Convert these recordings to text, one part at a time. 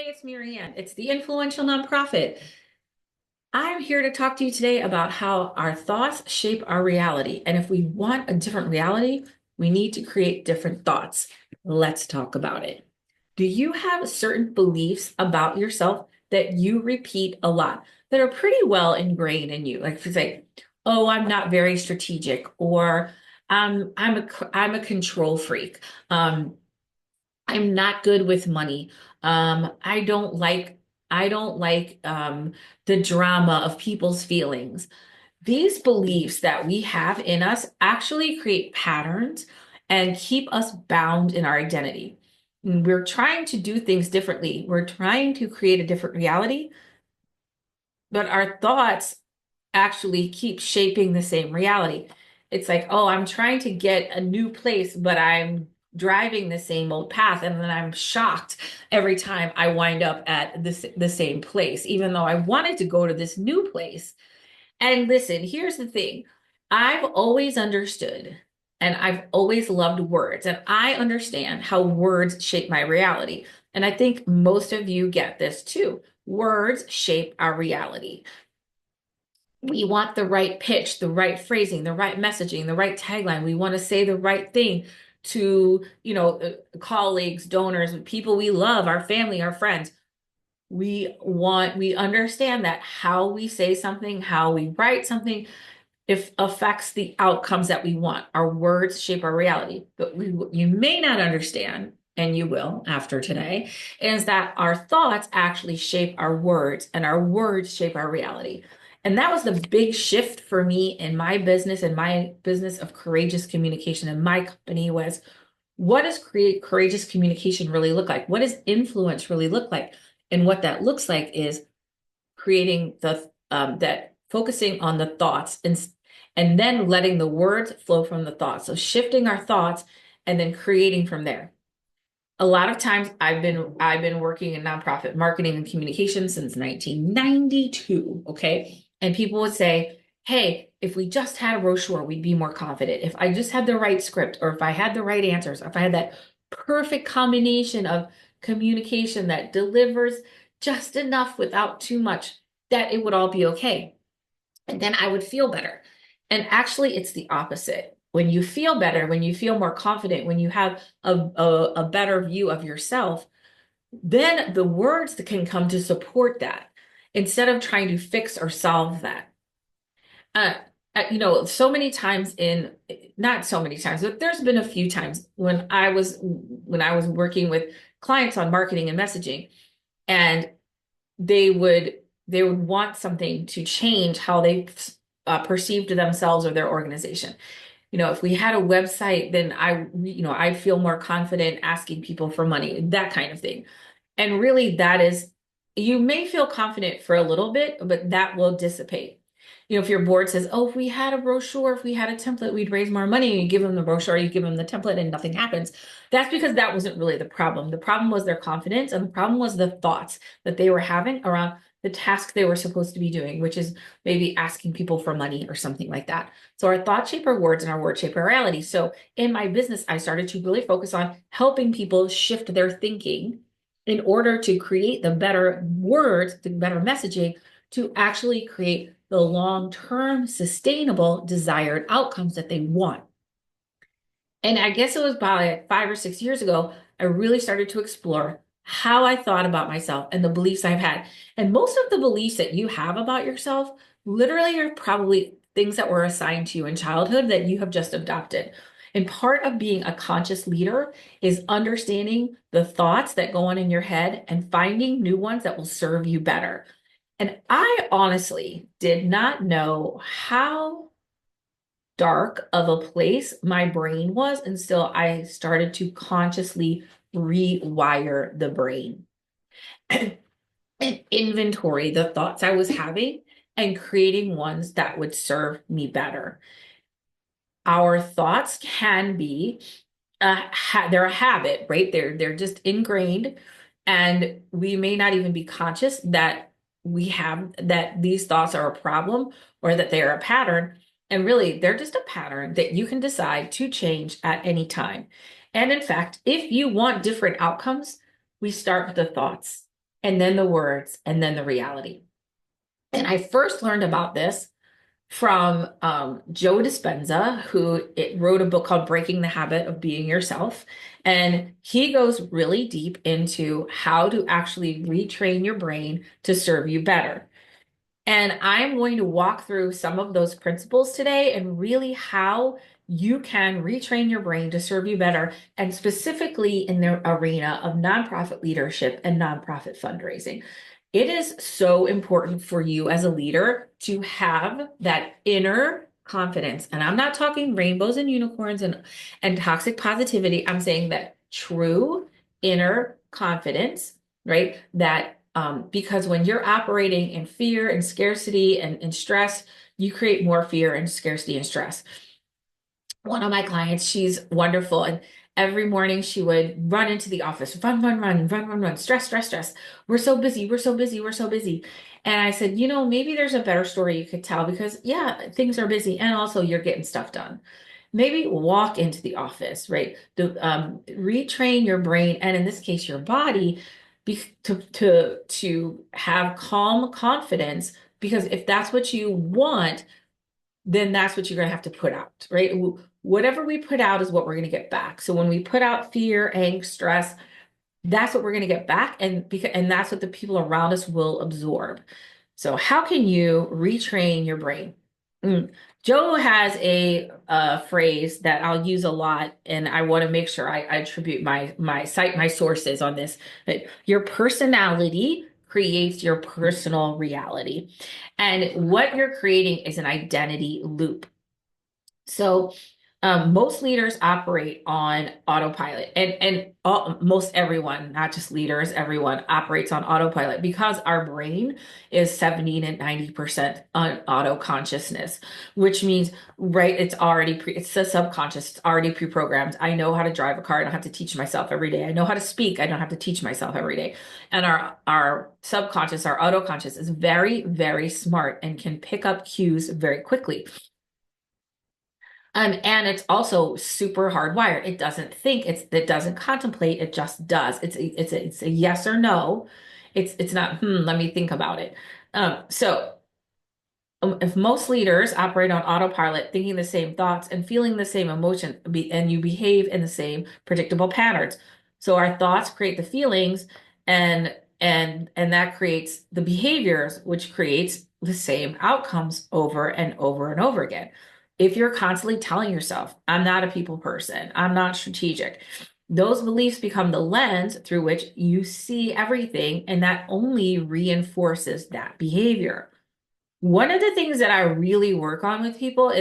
Hey, it's Maryanne. It's the influential nonprofit. I'm here to talk to you today about how our thoughts shape our reality. And if we want a different reality, we need to create different thoughts. Let's talk about it. Do you have certain beliefs about yourself that you repeat a lot that are pretty well ingrained in you? Like if you say, "Oh, I'm not very strategic," or I'm a control freak. Um, I'm not good with money. I don't like the drama of people's feelings. These beliefs that we have in us actually create patterns and keep us bound in our identity. We're trying to do things differently. We're trying to create a different reality, but our thoughts actually keep shaping the same reality. It's like, oh, I'm trying to get a new place, but I'm driving the same old path. And then I'm shocked every time I wind up at the same place, even though I wanted to go to this new place. And listen, here's the thing. I've always understood and I've always loved words, and I understand how words shape my reality. And I think most of you get this too. Words shape our reality. We want the right pitch, the right phrasing, the right messaging, the right tagline. We want to say the right thing to, colleagues, donors, people we love, our family, our friends. We understand that how we say something, how we write something, if affects the outcomes that we want. Our words shape our reality. But you may not understand, and you will after today, is that our thoughts actually shape our words, and our words shape our reality. And that was the big shift for me in my business and my business of courageous communication. And my company was, what does create courageous communication really look like? What does influence really look like? And what that looks like is creating that focusing on the thoughts and then letting the words flow from the thoughts. So shifting our thoughts and then creating from there. A lot of times I've been working in nonprofit marketing and communication since 1992, okay? And people would say, "Hey, if we just had a brochure, we'd be more confident. If I just had the right script, or if I had the right answers, or if I had that perfect combination of communication that delivers just enough without too much, that it would all be okay. And then I would feel better." And actually, it's the opposite. When you feel better, when you feel more confident, when you have a better view of yourself, then the words that can come to support that instead of trying to fix or solve that. Uh, so many times not so many times, but there's been a few times when I was working with clients on marketing and messaging, and they would they would want something to change how they perceived themselves or their organization. If we had a website, then I'd feel more confident asking people for money, that kind of thing. And really, you may feel confident for a little bit, but that will dissipate. If your board says, "Oh, if we had a brochure, if we had a template, we'd raise more money," and you give them the brochure, you give them the template, and nothing happens. That's because that wasn't really the problem. The problem was their confidence, and the problem was the thoughts that they were having around the task they were supposed to be doing, which is maybe asking people for money or something like that. So our thoughts shape our words, and our words shape our reality. So in my business, I started to really focus on helping people shift their thinking in order to create the better words, the better messaging, to actually create the long-term, sustainable, desired outcomes that they want. And I guess it was about like 5 or 6 years ago, I really started to explore how I thought about myself and the beliefs I've had. And most of the beliefs that you have about yourself literally are probably things that were assigned to you in childhood that you have just adopted. And part of being a conscious leader is understanding the thoughts that go on in your head and finding new ones that will serve you better. And I honestly did not know how dark of a place my brain was until I started to consciously rewire the brain and inventory the thoughts I was having and creating ones that would serve me better. Our thoughts can be they're a habit, right? They're just ingrained, and we may not even be conscious that these thoughts are a problem or that they are a pattern. And really, they're just a pattern that you can decide to change at any time. And in fact, if you want different outcomes, we start with the thoughts. and then the words, and then the reality. And I first learned about this from Joe Dispenza, who wrote a book called Breaking the Habit of Being Yourself. And he goes really deep into how to actually retrain your brain to serve you better. And I'm going to walk through some of those principles today and really how you can retrain your brain to serve you better, and specifically in the arena of nonprofit leadership and nonprofit fundraising. It is so important for you as a leader to have that inner confidence. And I'm not talking rainbows and unicorns and toxic positivity. I'm saying that true inner confidence, right? That because when you're operating in fear and scarcity and stress, you create more fear and scarcity and stress. One of my clients, she's wonderful. And every morning she would run into the office, run, run, run, run, run, run, stress, stress, stress. We're so busy. We're so busy. We're so busy. And I said, maybe there's a better story you could tell because, yeah, things are busy. And also you're getting stuff done. Maybe walk into the office, right? Retrain your brain, and in this case, your body, to have calm confidence. Because if that's what you want, then that's what you're going to have to put out, right? Whatever we put out is what we're going to get back. So when we put out fear, angst, stress, that's what we're going to get back, and that's what the people around us will absorb. So how can you retrain your brain? Mm. Joe has a phrase that I'll use a lot, and I want to make sure I attribute my sources on this. That your personality creates your personal reality, and what you're creating is an identity loop. So most leaders operate on autopilot, and most everyone, not just leaders, everyone operates on autopilot because our brain is 70 to 90% on auto consciousness, which means, right, it's the subconscious, it's already pre-programmed. I know how to drive a car. I don't have to teach myself every day. I know how to speak. I don't have to teach myself every day. And our subconscious, our auto conscious is very, very smart and can pick up cues very quickly. And it's also super hardwired. It doesn't think, it doesn't contemplate, it just does. It's a yes or no. It's not, let me think about it. So if most leaders operate on autopilot, thinking the same thoughts and feeling the same emotion, and you behave in the same predictable patterns. So our thoughts create the feelings, and that creates the behaviors, which creates the same outcomes over and over and over again. If you're constantly telling yourself, I'm not a people person, I'm not strategic, those beliefs become the lens through which you see everything, and that only reinforces that behavior. One of the things that I really work on with people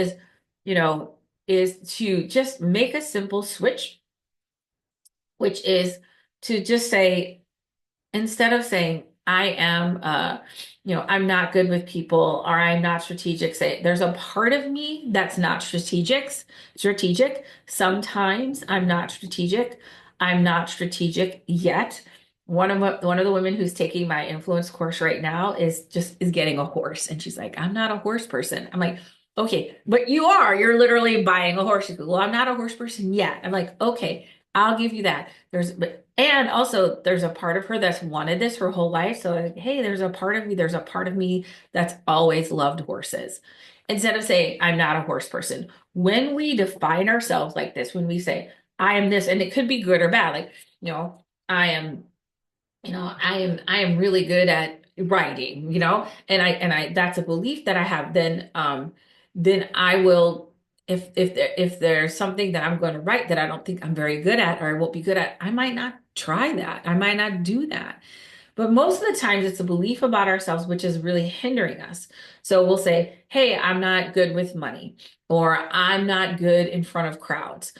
you know, is to just make a simple switch, which is to just say, instead of saying, I am, I'm not good with people or I'm not strategic, say, there's a part of me that's not strategic. Sometimes I'm not strategic. I'm not strategic yet. One of the women who's taking my influence course right now is getting a horse. And she's like, I'm not a horse person. I'm like, okay, but you're literally buying a horse. She goes, well, I'm not a horse person yet. I'm like, okay, I'll give you that. And also there's a part of her that's wanted this her whole life. So like, hey, there's a part of me that's always loved horses. Instead of saying, I'm not a horse person. When we define ourselves like this, when we say, I am this, and it could be good or bad, like, I am I am really good at writing, and I that's a belief that I have. Then I will, if there's something that I'm going to write that I don't think I'm very good at or I won't be good at, I might not try that. I might not do that. But most of the times it's a belief about ourselves which is really hindering us. So we'll say, hey, I'm not good with money, or I'm not good in front of crowds.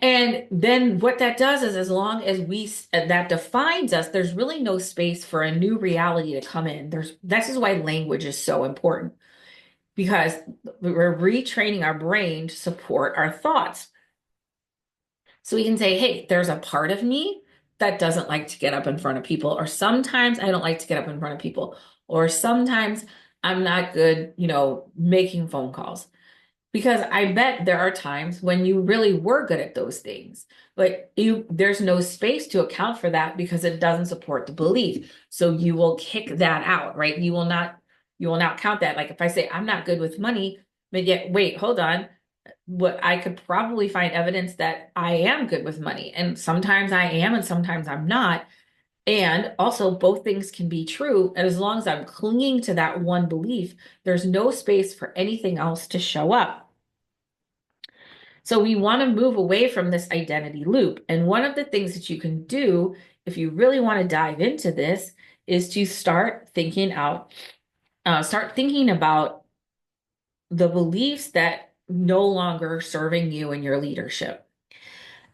And then what that does is, as long as that defines us, there's really no space for a new reality to come in. This is why language is so important, because we're retraining our brain to support our thoughts. So we can say, hey, there's a part of me that doesn't like to get up in front of people, or sometimes I don't like to get up in front of people, or sometimes I'm not good, making phone calls. Because I bet there are times when you really were good at those things, but there's no space to account for that because it doesn't support the belief. So you will kick that out, right? You will not count that. Like if I say I'm not good with money, but yet wait, hold on. What I could probably find evidence that I am good with money. And sometimes I am and sometimes I'm not. And also, both things can be true. And as long as I'm clinging to that one belief, there's no space for anything else to show up. So we want to move away from this identity loop. And one of the things that you can do if you really want to dive into this is to start thinking about the beliefs that no longer serving you in your leadership.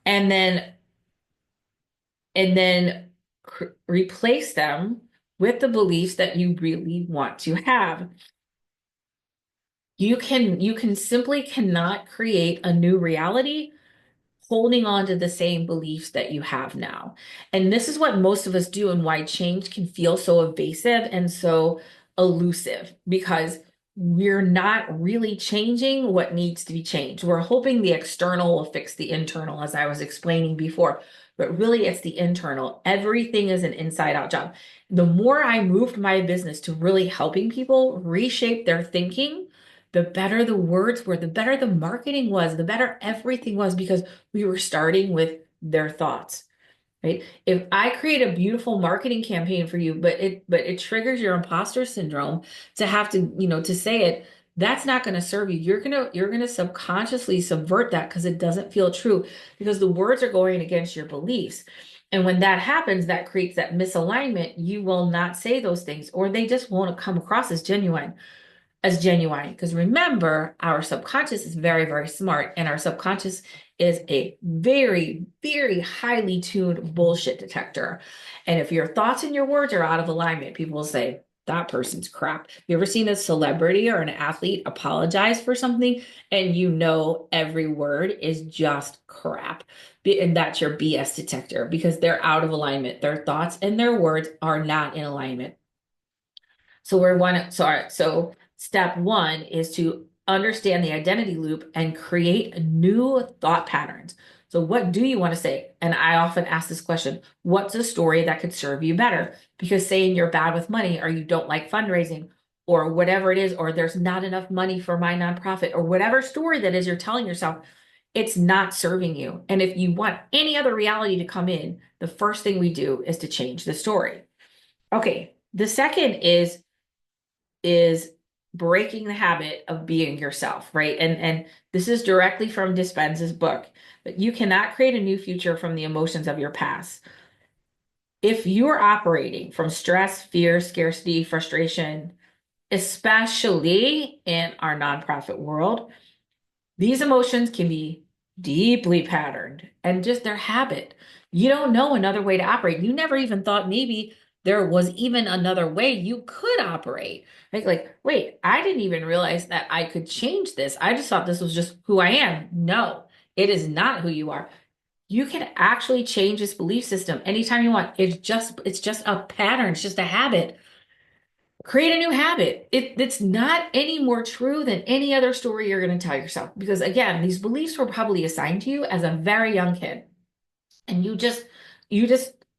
And then replace them with the beliefs that you really want to have. You can simply cannot create a new reality holding on to the same beliefs that you have now. And this is what most of us do and why change can feel so evasive and so elusive because we're not really changing what needs to be changed. We're hoping the external will fix the internal, as I was explaining before, but really it's the internal. Everything is an inside out job. The more I moved my business to really helping people reshape their thinking, the better the words were, the better the marketing was, the better everything was because we were starting with their thoughts, right? If I create a beautiful marketing campaign for you, but it triggers your imposter syndrome to have to say it, that's not going to serve you. You're going to subconsciously subvert that because it doesn't feel true because the words are going against your beliefs. And when that happens, that creates that misalignment. You will not say those things, or they just won't come across as genuine. Because remember, our subconscious is very, very smart, and our subconscious is a very, very highly tuned bullshit detector. And if your thoughts and your words are out of alignment, people will say, that person's crap. You ever seen a celebrity or an athlete apologize for something and you know every word is just crap? And that's your BS detector because they're out of alignment. Their thoughts and their words are not in alignment. So step one is to understand the identity loop and create new thought patterns. So what do you want to say? And I often ask this question, what's a story that could serve you better? Because saying you're bad with money or you don't like fundraising or whatever it is, or there's not enough money for my nonprofit or whatever story that is you're telling yourself, it's not serving you. And if you want any other reality to come in, the first thing we do is to change the story. Okay. The second is breaking the habit of being yourself, right? And this is directly from Dispenza's book, but you cannot create a new future from the emotions of your past. If you're operating from stress, fear, scarcity, frustration, especially in our nonprofit world, these emotions can be deeply patterned and just their habit. You don't know another way to operate. You never even thought maybe there was even another way you could operate. Like, wait, I didn't even realize that I could change this. I just thought this was just who I am. No, it is not who you are. You can actually change this belief system anytime you want. It's just a pattern, it's just a habit. Create a new habit. It's not any more true than any other story you're going to tell yourself. Because again, these beliefs were probably assigned to you as a very young kid. And you just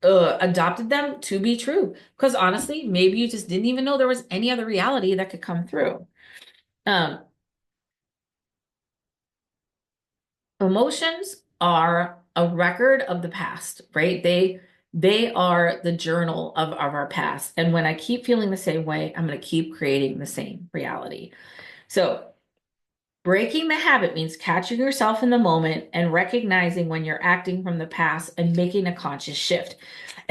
adopted them to be true. Because honestly, maybe you just didn't even know there was any other reality that could come through. Um, Emotions are a record of the past, right? They are the journal of our past. And when I keep feeling the same way, I'm going to keep creating the same reality. So breaking the habit means catching yourself in the moment and recognizing when you're acting from the past and making a conscious shift.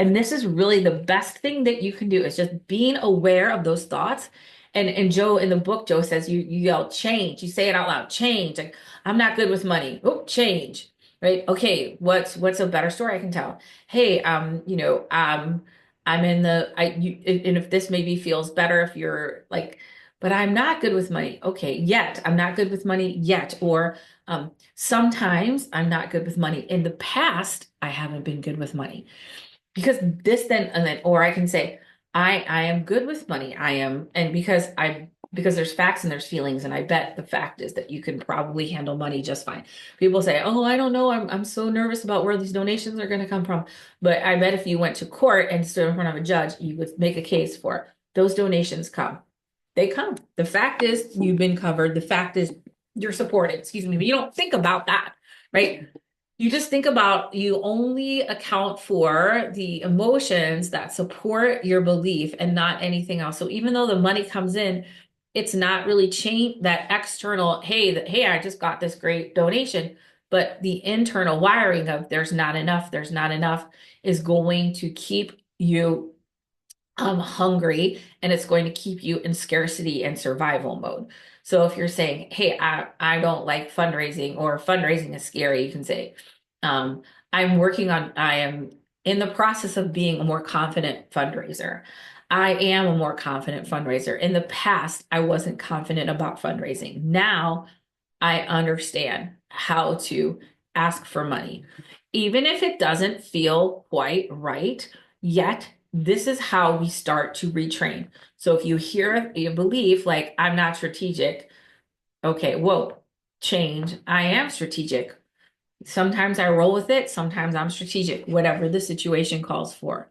And this is really the best thing that you can do is just being aware of those thoughts. And Joe in the book, Joe says you yell change. You say it out loud, change. Like I'm not good with money. Oh, change. Right? Okay, what's a better story I can tell? Hey, I'm in the and if this maybe feels better if you're like but I'm not good with money. Okay, yet. I'm not good with money yet. Or sometimes I'm not good with money. In the past, I haven't been good with money. Because this then, and then, or I can say, I am good with money. I am, and because I've because there's facts and there's feelings, and I bet the fact is that you can probably handle money just fine. People say, "Oh, I don't know, I'm so nervous about where these donations are going to come from." But I bet if you went to court and stood in front of a judge, you would make a case for those donations come. They come. The fact is you've been covered. The fact is you're supported. Excuse me, but you don't think about that, right? You just think about, you only account for the emotions that support your belief and not anything else. So even though the money comes in, it's not really change that external, hey, I just got this great donation, but the internal wiring of there's not enough is going to keep you hungry, and it's going to keep you in scarcity and survival mode. So if you're saying, hey, I don't like fundraising, or fundraising is scary, you can say, um, I am in the process of being a more confident fundraiser. I am a more confident fundraiser. In the past, I wasn't confident about fundraising. Now I understand how to ask for money. Even if it doesn't feel quite right yet, this is how we start to retrain. So if you hear a belief like, I'm not strategic, okay, whoa, change. I am strategic. Sometimes I roll with it, sometimes I'm strategic, whatever the situation calls for.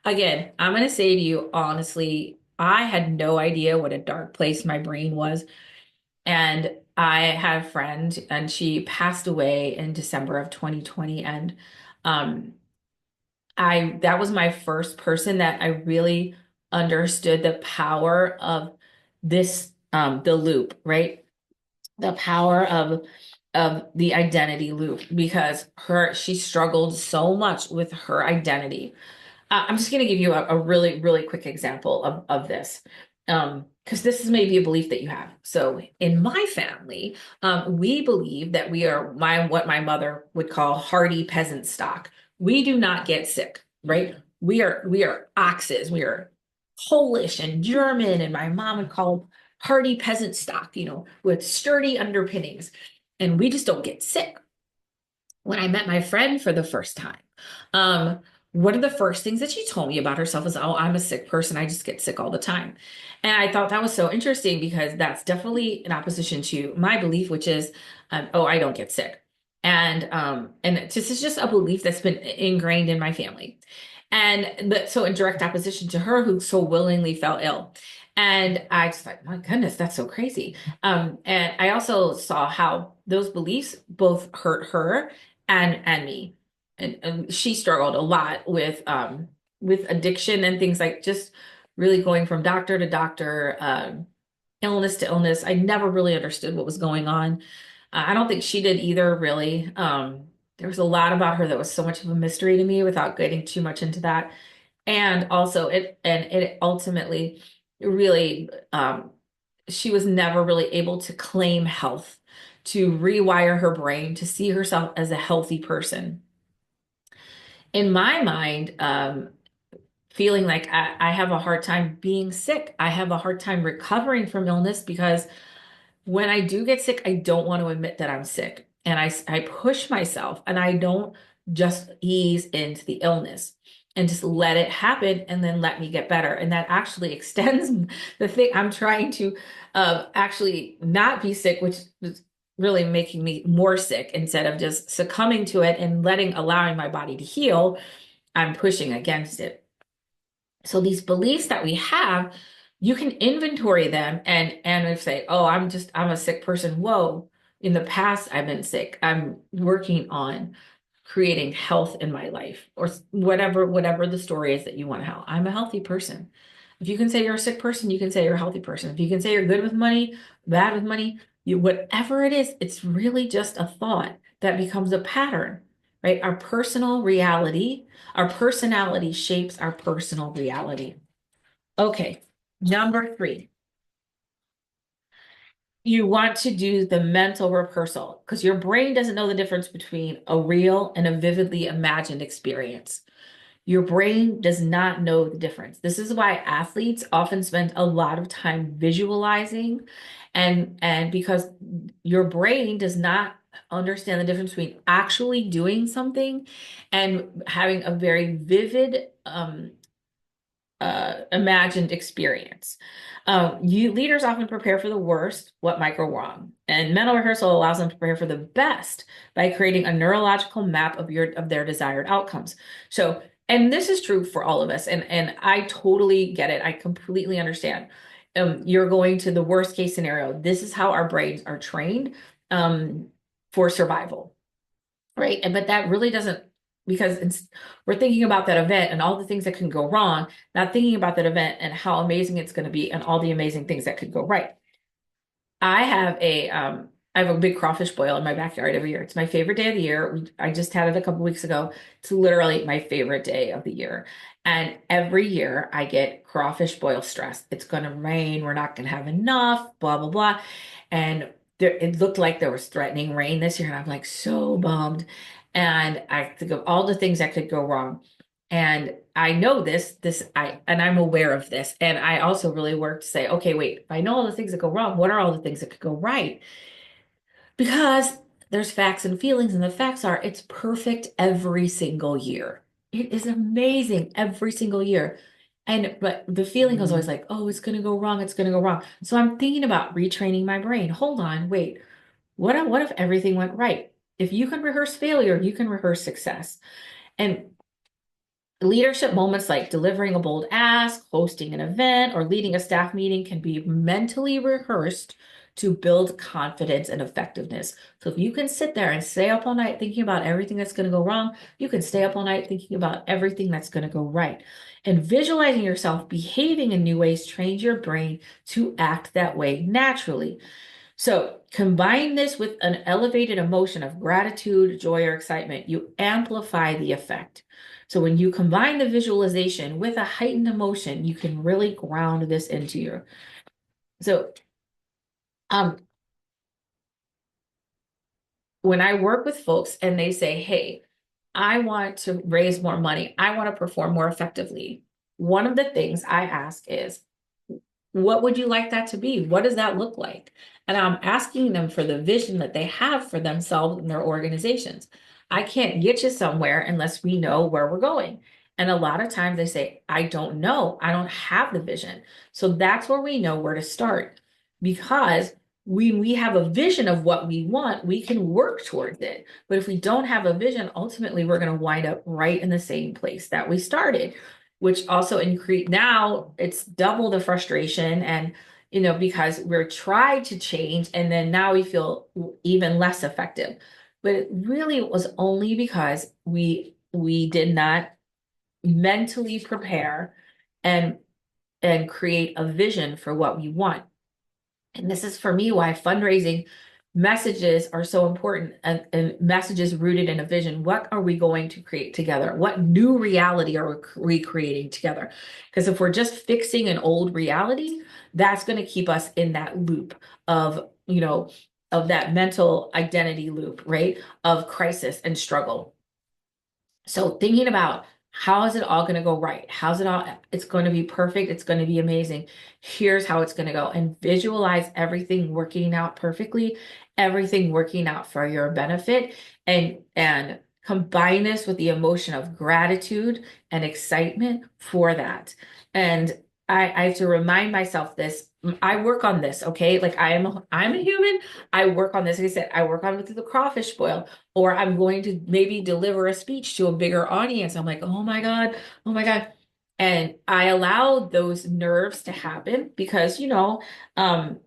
Again, I'm going to say to you honestly, I had no idea what a dark place my brain was. And I had a friend, and she passed away in December of 2020. And um, that was my first person that I really understood the power of this, the loop, right? The power of the identity loop, because she struggled so much with her identity. I'm just going to give you a really, really quick example of this. Because this is maybe a belief that you have. So in my family, we believe that we are what my mother would call hardy peasant stock. We do not get sick, right? We are oxes. We are Polish and German, and my mom would call hardy peasant stock, with sturdy underpinnings. And we just don't get sick. When I met my friend for the first time, um, one of the first things that she told me about herself is, "Oh, I'm a sick person. I just get sick all the time." And I thought that was so interesting, because that's definitely in opposition to my belief, which is, "Oh, I don't get sick." And this is just a belief that's been ingrained in my family. But so in direct opposition to her, who so willingly fell ill. And I just thought, my goodness, that's so crazy. And I also saw how those beliefs both hurt her and me. And she struggled a lot with addiction and things, like just really going from doctor to doctor, illness to illness. I never really understood what was going on. I don't think she did either, really. There was a lot about her that was so much of a mystery to me, without getting too much into that. And also it ultimately really, she was never really able to claim health, to rewire her brain, to see herself as a healthy person. In my mind, feeling like I have a hard time being sick. I have a hard time recovering from illness, because when I do get sick, I don't want to admit that I'm sick. And I push myself, and I don't just ease into the illness and just let it happen and then let me get better. And that actually extends the thing. I'm trying to actually not be sick, which is really making me more sick, instead of just succumbing to it and allowing my body to heal. I'm pushing against it. So these beliefs that we have, you can inventory them, and say, "Oh, I'm a sick person." Whoa, in the past I've been sick. I'm working on creating health in my life, or whatever the story is that you want to have. I'm a healthy person. If you can say you're a sick person, you can say you're a healthy person. If you can say you're good with money, bad with money, whatever it is, it's really just a thought that becomes a pattern, right? Our personal reality, our personality shapes our personal reality. Okay, number 3, you want to do the mental rehearsal, because your brain doesn't know the difference between a real and a vividly imagined experience. Your brain does not know the difference. This is why athletes often spend a lot of time visualizing, and because your brain does not understand the difference between actually doing something and having a very vivid imagined experience. You leaders often prepare for the worst, what might go wrong, and mental rehearsal allows them to prepare for the best by creating a neurological map of their desired outcomes. So, and this is true for all of us, and I totally get it. I completely understand. You're going to the worst case scenario. This is how our brains are trained for survival, right? But that really doesn't, because we're thinking about that event and all the things that can go wrong, not thinking about that event and how amazing it's going to be and all the amazing things that could go right. I have a big crawfish boil in my backyard every year. It's my favorite day of the year. I just had it a couple weeks ago. It's literally my favorite day of the year. And every year I get crawfish boil stress. It's going to rain. We're not going to have enough, blah, blah, blah. And it looked like there was threatening rain this year. And I'm like so bummed. And I think of all the things that could go wrong. And I know and I'm aware of this. And I also really work to say, okay, wait, if I know all the things that go wrong, what are all the things that could go right? Because there's facts and feelings, and the facts are it's perfect every single year. It is amazing every single year. But the feeling was always like, oh, it's gonna go wrong, it's gonna go wrong. So I'm thinking about retraining my brain. Hold on, wait. What if everything went right? If you can rehearse failure, you can rehearse success. And leadership moments like delivering a bold ask, hosting an event, or leading a staff meeting can be mentally rehearsed to build confidence and effectiveness. So if you can sit there and stay up all night thinking about everything that's going to go wrong, you can stay up all night thinking about everything that's going to go right. And visualizing yourself behaving in new ways trains your brain to act that way naturally. So combine this with an elevated emotion of gratitude, joy, or excitement, you amplify the effect. So when you combine the visualization with a heightened emotion, you can really ground this into your. So um, when I work with folks and they say, hey, I want to raise more money, I want to perform more effectively, one of the things I ask is, what would you like that to be? What does that look like? And I'm asking them for the vision that they have for themselves and their organizations. I can't get you somewhere unless we know where we're going. And a lot of times they say, I don't know. I don't have the vision. So that's where we know where to start. Because we have a vision of what we want, we can work towards it. But if we don't have a vision, ultimately we're going to wind up right in the same place that we started, which also increase now it's double the frustration. And because we're tried to change and then now we feel even less effective, but it really was only because we did not mentally prepare and create a vision for what we want. And this is for me why fundraising messages are so important, and messages rooted in a vision. What are we going to create together? What new reality are we creating together? Because if we're just fixing an old reality, that's going to keep us in that loop of, of that mental identity loop, right? Of crisis and struggle. So thinking about how is it all going to go right? How's it all? It's going to be perfect. It's going to be amazing. Here's how it's going to go. And visualize everything working out perfectly, everything working out for your benefit, and combine this with the emotion of gratitude and excitement for that. And I have to remind myself this. I work on this, okay? Like I'm a human. I work on this. Like I said, I work on it with the crawfish boil, or I'm going to maybe deliver a speech to a bigger audience. I'm like, oh my God, oh my God. And I allow those nerves to happen because, um,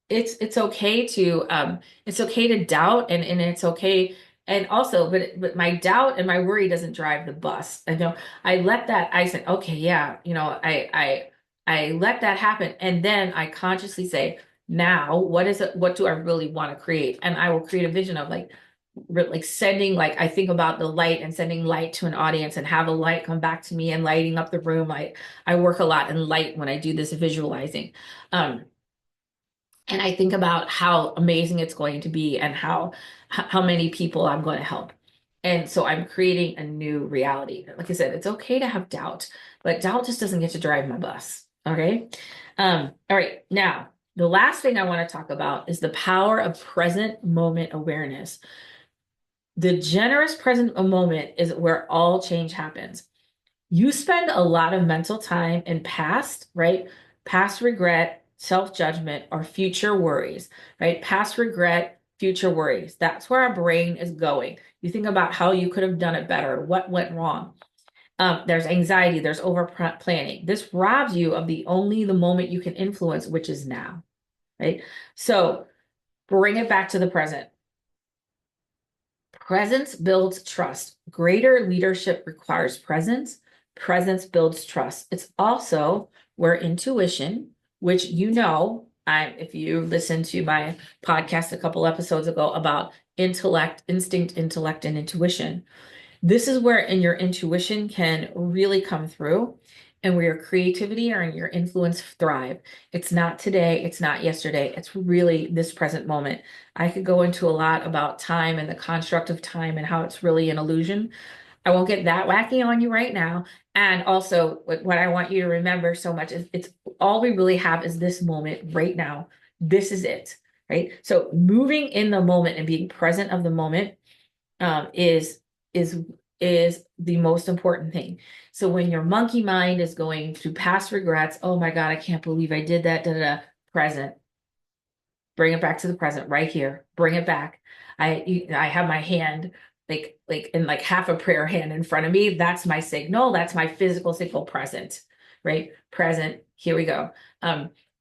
it's okay to doubt, and it's okay. And also, but my doubt and my worry doesn't drive the bus. I said, okay, yeah, I let that happen. And then I consciously say, now what is it? What do I really want to create? And I will create a vision of like sending, like I think about the light and sending light to an audience and have a light come back to me and lighting up the room. I work a lot in light when I do this visualizing. And I think about how amazing it's going to be and how many people I'm going to help. And so I'm creating a new reality. Like I said, it's okay to have doubt, but doubt just doesn't get to drive my bus. Okay. All right. Now, the last thing I want to talk about is the power of present moment awareness. The generous present moment is where all change happens. You spend a lot of mental time in past, right? Past regret, self-judgment, or future worries, right? Past regret, future worries. That's where our brain is going. You think about how you could have done it better, what went wrong. There's anxiety, there's over planning. This robs you of the moment you can influence, which is now, right? So bring it back to the present. Presence builds trust. Greater leadership requires presence. Presence builds trust. It's also where intuition, which if you listened to my podcast a couple episodes ago about intellect, instinct, intellect, and intuition, this is where in your intuition can really come through and where your creativity or your influence thrive. It's not today, it's not yesterday, it's really this present moment. I could go into a lot about time and the construct of time and how it's really an illusion. I won't get that wacky on you right now. And also, what I want you to remember so much is it's all we really have is this moment right now. This is it, right? So moving in the moment and being present of the moment is is is the most important thing. So when your monkey mind is going through past regrets, oh my God, I can't believe I did that, da, da, da, present, bring it back to the present right here, bring it back. I have my hand like in like half a prayer hand in front of me. That's my signal. That's my physical signal present, right? Present. Here we go.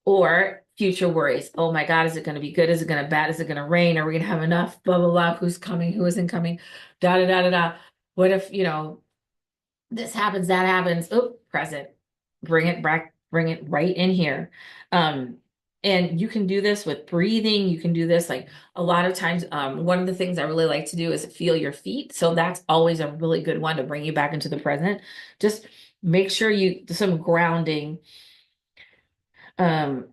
Or future worries. Oh my God, is it going to be good? Is it going to bad? Is it going to rain? Are we going to have enough? Blah, blah, blah. Who's coming? Who isn't coming? Da, da, da, da, da. What if, this happens, that happens? Oh, present. Bring it back, bring it right in here. Um, and you can do this with breathing. You can do this like a lot of times. One of the things I really like to do is feel your feet. So that's always a really good one to bring you back into the present. Just make sure you do some grounding. Um,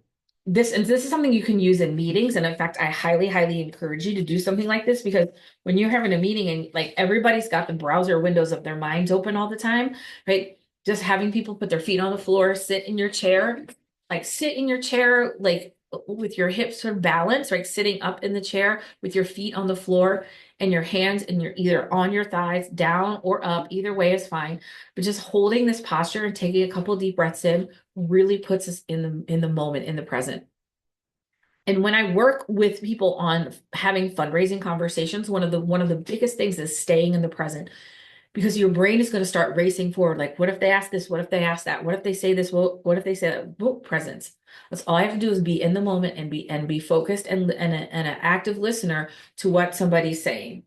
this is something you can use in meetings. And in fact, I highly, highly encourage you to do something like this because when you're having a meeting and like everybody's got the browser windows of their minds open all the time, right? Just having people put their feet on the floor, sit in your chair, like with your hips sort of balanced, right? Sitting up in the chair with your feet on the floor and your hands and you're either on your thighs, down or up, either way is fine. But just holding this posture and taking a couple deep breaths in really puts us in the moment, in the present. And when I work with people on having fundraising conversations, one of the biggest things is staying in the present because your brain is going to start racing forward. Like, what if they ask this? What if they ask that? What if they say this? What if they say that? Whoa, presence. That's all I have to do is be in the moment and be focused and an active listener to what somebody's saying.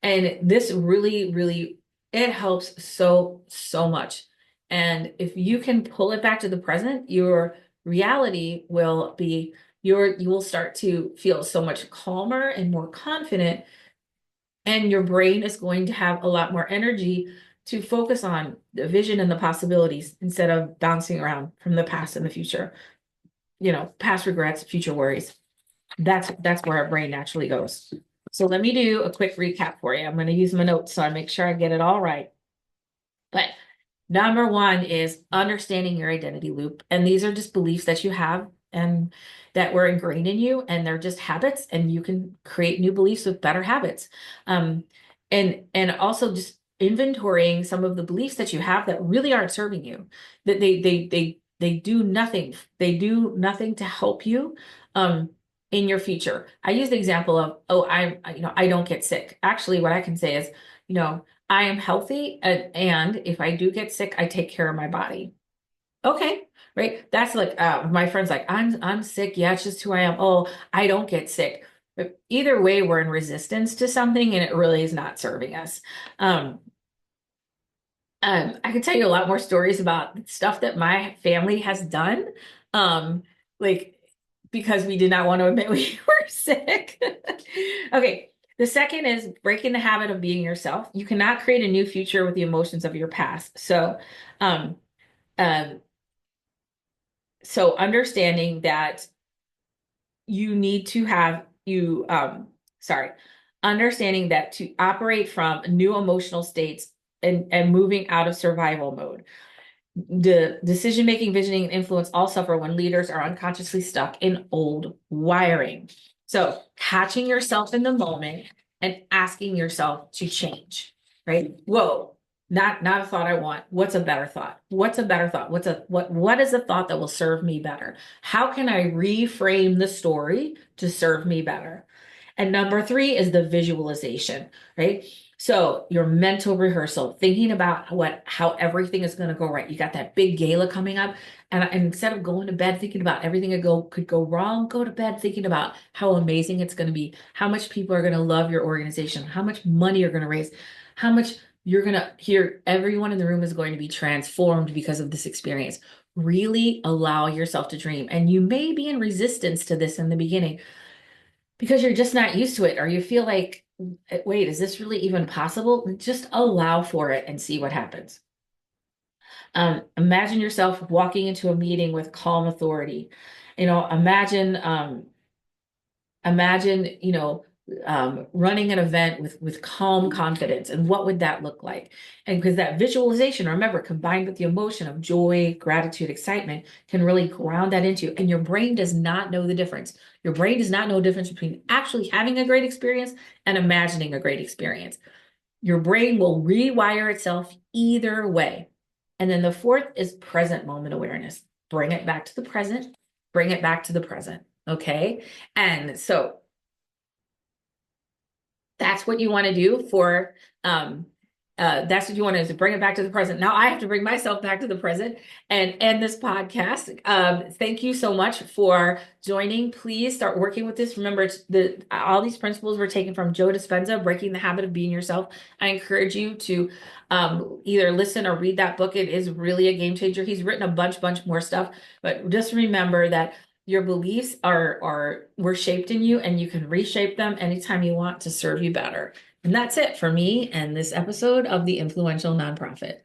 And this really, really, it helps so, so much. And if you can pull it back to the present, your reality will be you will start to feel so much calmer and more confident. And your brain is going to have a lot more energy to focus on the vision and the possibilities instead of bouncing around from the past and the future. Past regrets, future worries. That's where our brain naturally goes. So let me do a quick recap for you. I'm going to use my notes so I make sure I get it all right. But number one is understanding your identity loop. And these are just beliefs that you have and that were ingrained in you, and they're just habits, and you can create new beliefs with better habits. Um, and also just inventorying some of the beliefs that you have that really aren't serving you, that they do nothing. They do nothing to help you. In your future. I use the example of, oh, I don't get sick. Actually, what I can say is, I am healthy, and if I do get sick, I take care of my body. Okay, right? That's like my friend's like, I'm sick. Yeah, it's just who I am. Oh, I don't get sick. But either way, we're in resistance to something, and it really is not serving us. Um, I can tell you a lot more stories about stuff that my family has done. Like because we did not want to admit we were sick. Okay. The second is breaking the habit of being yourself. You cannot create a new future with the emotions of your past. Um, um, so understanding that you need to have understanding that to operate from new emotional states and moving out of survival mode. The decision-making, visioning, and influence all suffer when leaders are unconsciously stuck in old wiring. So catching yourself in the moment and asking yourself to change, right? Whoa, Not a thought I want. What's a better thought? What's a better thought? What is a thought that will serve me better? How can I reframe the story to serve me better? And number three is the visualization, right? So your mental rehearsal, thinking about how everything is going to go right. You got that big gala coming up, and instead of going to bed thinking about everything that could go wrong, go to bed thinking about how amazing it's going to be, how much people are going to love your organization, how much money you're going to raise, how much you're going to hear everyone in the room is going to be transformed because of this experience. Really allow yourself to dream. And you may be in resistance to this in the beginning because you're just not used to it, or you feel like, wait, is this really even possible? Just allow for it and see what happens. Imagine yourself walking into a meeting with calm authority. Imagine imagine, running an event with calm confidence, and what would that look like? And because that visualization, remember, combined with the emotion of joy, gratitude, excitement, can really ground that into you. And your brain does not know the difference. Your brain does not know the difference between actually having a great experience and imagining a great experience. Your brain will rewire itself either way. And then the fourth is present moment awareness. Bring it back to the present, bring it back to the present. Okay. And so that's what you want to do for that's what you want to do, is bring it back to the present. Now I have to bring myself back to the present and end this podcast. Thank you so much for joining. Please start working with this. Remember, all these principles were taken from Joe Dispenza, Breaking the Habit of Being Yourself. I encourage you to either listen or read that book. It is really a game changer. He's written a bunch more stuff, but just remember that your beliefs were shaped in you, and you can reshape them anytime you want to serve you better. And that's it for me and this episode of The Influential Nonprofit.